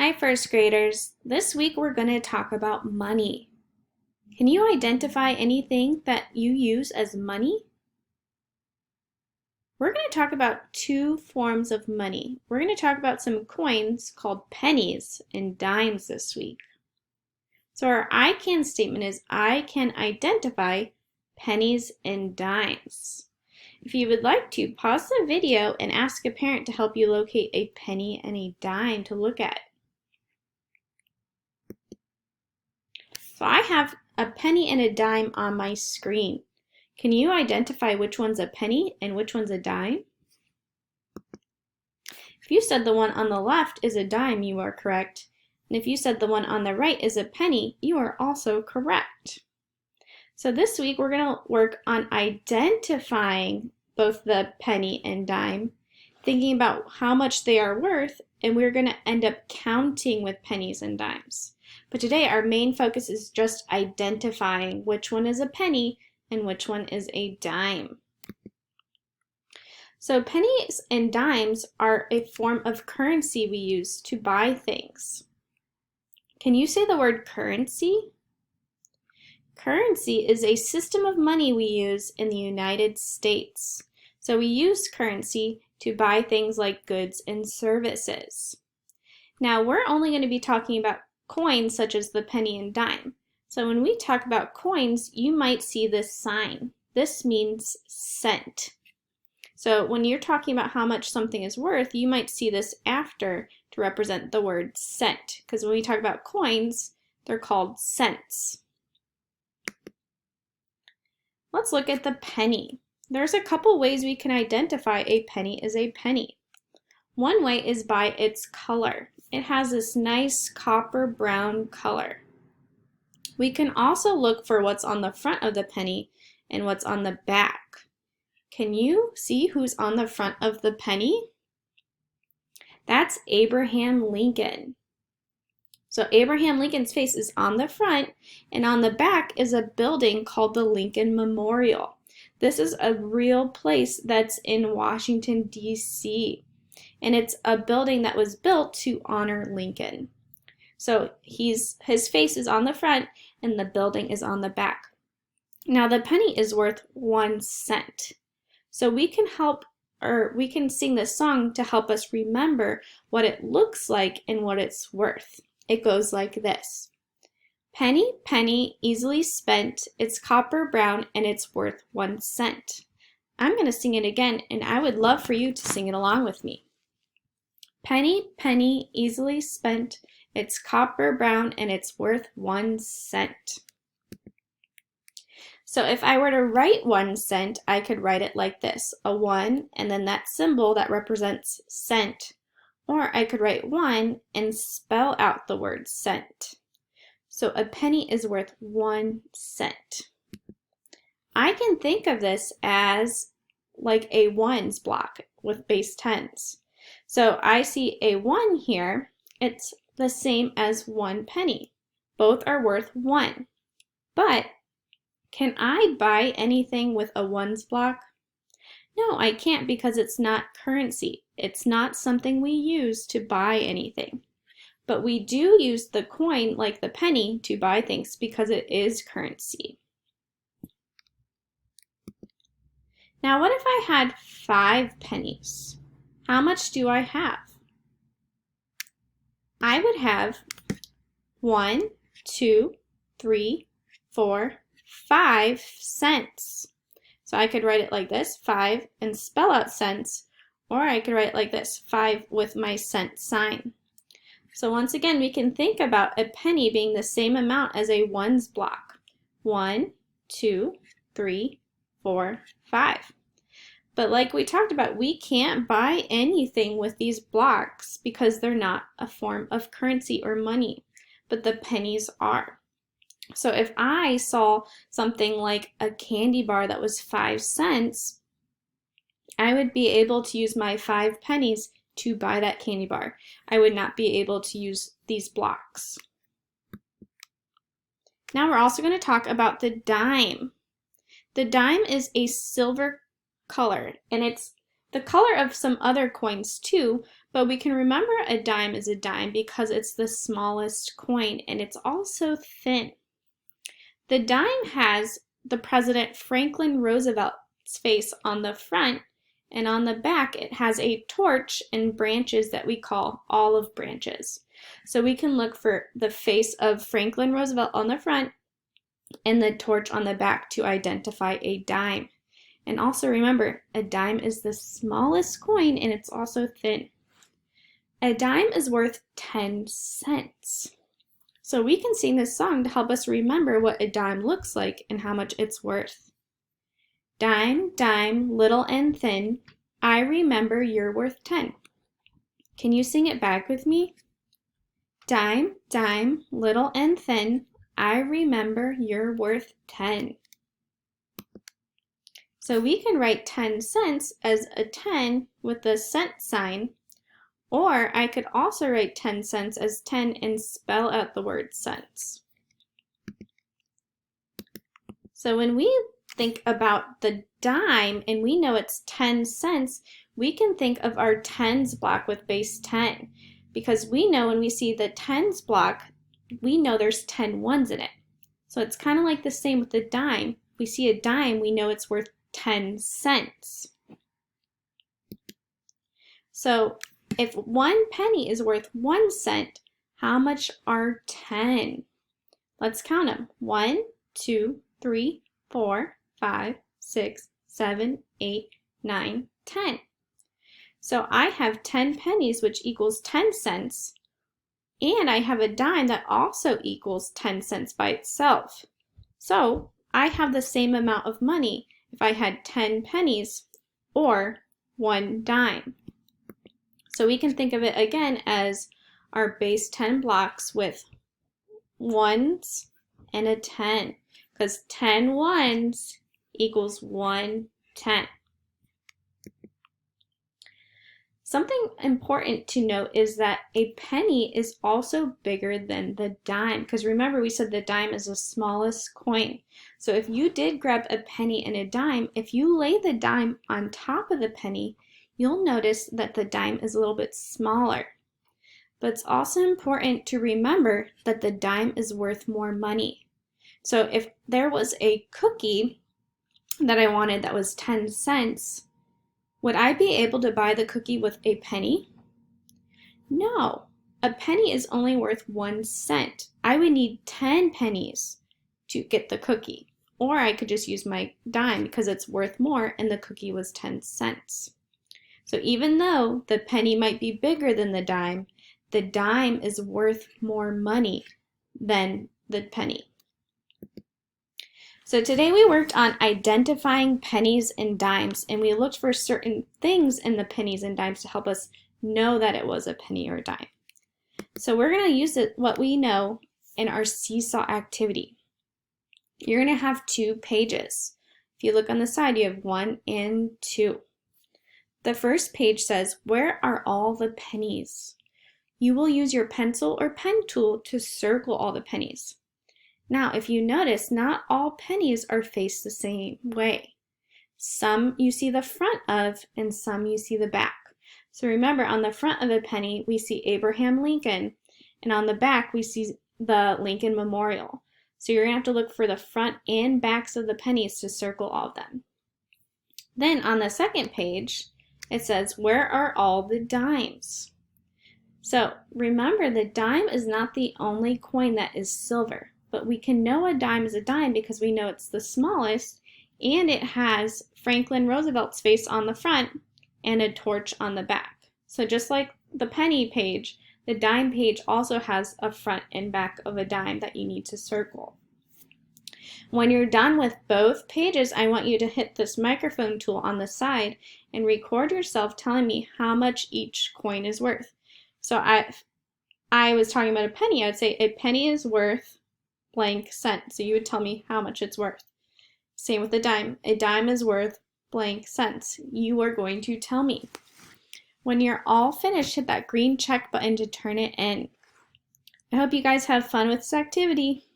Hi, first graders. This week we're going to talk about money. Can you identify anything that you use as money? We're going to talk about two forms of money. We're going to talk about some coins called pennies and dimes this week. So our I can statement is I can identify pennies and dimes. If you would like to, pause the video and ask a parent to help you locate a penny and a dime to look at. So I have a penny and a dime on my screen. Can you identify which one's a penny and which one's a dime? If you said the one on the left is a dime, you are correct. And if you said the one on the right is a penny, you are also correct. So this week we're going to work on identifying both the penny and dime, thinking about how much they are worth, and we're going to end up counting with pennies and dimes. But today our main focus is just identifying which one is a penny and which one is a dime. So pennies and dimes are a form of currency we use to buy things. Can you say the word currency? Currency is a system of money we use in the United States. So we use currency to buy things like goods and services. Now we're only going to be talking about coins such as the penny and dime. So when we talk about coins, you might see this sign. This means cent. So when you're talking about how much something is worth, you might see this after to represent the word cent. Because when we talk about coins, they're called cents. Let's look at the penny. There's a couple ways we can identify a penny as a penny. One way is by its color. It has this nice copper brown color. We can also look for what's on the front of the penny and what's on the back. Can you see who's on the front of the penny? That's Abraham Lincoln. So Abraham Lincoln's face is on the front, and on the back is a building called the Lincoln Memorial. This is a real place that's in Washington, D.C., and it's a building that was built to honor Lincoln. So his face is on the front and the building is on the back. Now the penny is worth 1 cent. So we can sing this song to help us remember what it looks like and what it's worth. It goes like this. Penny, penny, easily spent, it's copper brown and it's worth 1 cent. I'm going to sing it again, and I would love for you to sing it along with me. Penny, penny, easily spent, it's copper brown and it's worth 1 cent. So if I were to write 1 cent, I could write it like this, a 1 and then that symbol that represents cent. Or I could write 1 and spell out the word cent. So a penny is worth 1 cent. I can think of this as like a ones block with base 10s. So I see a 1 here. It's the same as 1 penny. Both are worth 1. But can I buy anything with a ones block? No, I can't, because it's not currency. It's not something we use to buy anything. But we do use the coin, like the penny, to buy things because it is currency. Now what if I had 5 pennies? How much do I have? I would have 1, 2, 3, 4, 5 cents. So I could write it like this, 5, and spell out cents, or I could write it like this, 5 with my cent sign. So once again, we can think about a penny being the same amount as a ones block. 1, 2, 3, 4, 5. But like we talked about, we can't buy anything with these blocks because they're not a form of currency or money, but the pennies are. So if I saw something like a candy bar that was 5 cents, I would be able to use my 5 pennies to buy that candy bar. I would not be able to use these blocks. Now we're also going to talk about the dime. The dime is a silver color, and it's the color of some other coins too, but we can remember a dime is a dime because it's the smallest coin and it's also thin. The dime has the President Franklin Roosevelt's face on the front, and on the back it has a torch and branches that we call olive branches. So we can look for the face of Franklin Roosevelt on the front and the torch on the back to identify a dime. And also remember, a dime is the smallest coin and it's also thin. A dime is worth 10 cents. So we can sing this song to help us remember what a dime looks like and how much it's worth. Dime, dime, little and thin, I remember you're worth 10. Can you sing it back with me? Dime, dime, little and thin, I remember you're worth 10. So we can write 10 cents as a 10 with the cent sign, or I could also write 10 cents as 10 and spell out the word cents. So when we think about the dime and we know it's 10 cents, we can think of our tens block with base 10, because we know when we see the tens block, we know there's 10 ones in it. So it's kind of like the same with the dime. We see a dime, we know it's worth 10 cents. So if 1 penny is worth 1 cent, how much are 10? Let's count them. 1, 2, 3, 4, 5, 6, 7, 8, 9, 10. So I have 10 pennies, which equals 10 cents, and I have a dime that also equals 10 cents by itself. So I have the same amount of money if I had 10 pennies or 1 dime. So we can think of it again as our base 10 blocks with ones and a 10, because 10 ones equals 1 10. Something important to note is that a penny is also bigger than the dime, because remember we said the dime is the smallest coin. So if you did grab a penny and a dime, if you lay the dime on top of the penny, you'll notice that the dime is a little bit smaller. But it's also important to remember that the dime is worth more money. So if there was a cookie that I wanted that was 10 cents, would I be able to buy the cookie with a penny? No, a penny is only worth 1 cent. I would need 10 pennies to get the cookie. Or I could just use my dime because it's worth more and the cookie was 10 cents. So even though the penny might be bigger than the dime is worth more money than the penny. So today we worked on identifying pennies and dimes, and we looked for certain things in the pennies and dimes to help us know that it was a penny or a dime. So we're going to use what we know in our seesaw activity. You're going to have 2 pages. If you look on the side, you have 1 and 2. The first page says, "Where are all the pennies?" You will use your pencil or pen tool to circle all the pennies. Now, if you notice, not all pennies are faced the same way. Some you see the front of, and some you see the back. So remember, on the front of a penny, we see Abraham Lincoln, and on the back, we see the Lincoln Memorial. So you're going to have to look for the front and backs of the pennies to circle all of them. Then on the second page, it says, "Where are all the dimes?" So remember, the dime is not the only coin that is silver, but we can know a dime is a dime because we know it's the smallest and it has Franklin Roosevelt's face on the front and a torch on the back. So just like the penny page, the dime page also has a front and back of a dime that you need to circle. When you're done with both pages, I want you to hit this microphone tool on the side and record yourself telling me how much each coin is worth. So I was talking about a penny. I would say a penny is worth blank cent. So you would tell me how much it's worth. Same with a dime. A dime is worth blank cents. You are going to tell me. When you're all finished, hit that green check button to turn it in. I hope you guys have fun with this activity.